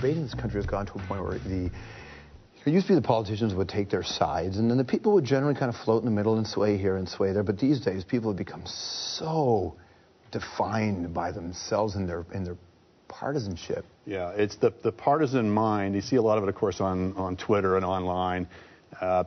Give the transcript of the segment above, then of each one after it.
debate in this country has gone to a point where it used to be the politicians would take their sides, and then the people would generally kind of float in the middle and sway here and sway there. But these days, people have become so defined by themselves and their partisanship. Yeah, it's the partisan mind. You see a lot of it, of course, on Twitter and online.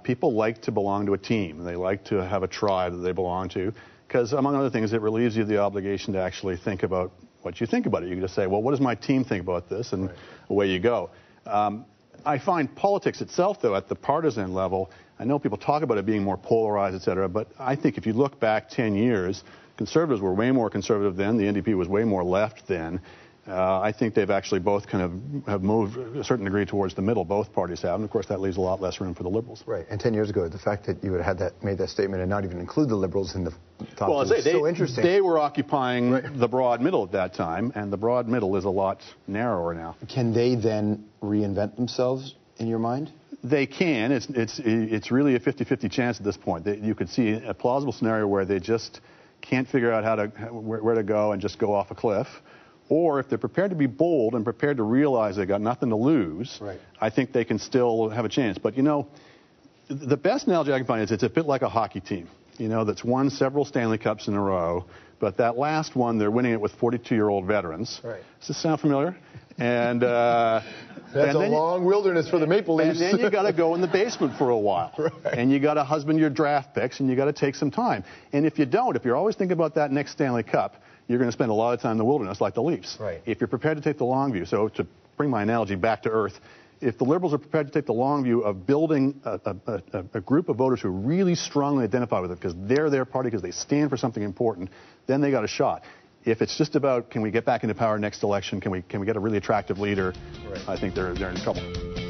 People like to belong to a team. They like to have a tribe that they belong to because, among other things, it relieves you of the obligation to actually think about what you think about it. You can just say, well, what does my team think about this? And away you go. I find politics itself, though, at the partisan level, I know people talk about it being more polarized, et cetera, but I think if you look back 10 years, Conservatives were way more conservative then, the NDP was way more left then. I think they've actually both kind of have moved a certain degree towards the middle, both parties have, and of course that leaves a lot less room for the Liberals. Right, and 10 years ago, the fact that you had made that statement and not even include the Liberals in the top two is so interesting. They were occupying the broad middle at that time, and the broad middle is a lot narrower now. Can they then reinvent themselves, in your mind? They can. It's really a 50-50 chance at this point. You could see a plausible scenario where they just can't figure out where to go and just go off a cliff. Or if they're prepared to be bold and prepared to realize they've got nothing to lose, I think they can still have a chance. But, you know, the best analogy I can find is it's a bit like a hockey team, you know, that's won several Stanley Cups in a row. But that last one, they're winning it with 42-year-old veterans. Does this sound familiar? And that's a long wilderness for the Maple Leafs. And then you got to go in the basement for a while. And you got to husband your draft picks, and you got to take some time. And if you don't, if you're always thinking about that next Stanley Cup, you're going to spend a lot of time in the wilderness like the Leafs. If you're prepared to take the long view, so to bring my analogy back to earth, if the Liberals are prepared to take the long view of building a group of voters who really strongly identify with it because they're their party, because they stand for something important, then they got a shot. If it's just about can we get back into power next election, can we get a really attractive leader, I think they're in trouble.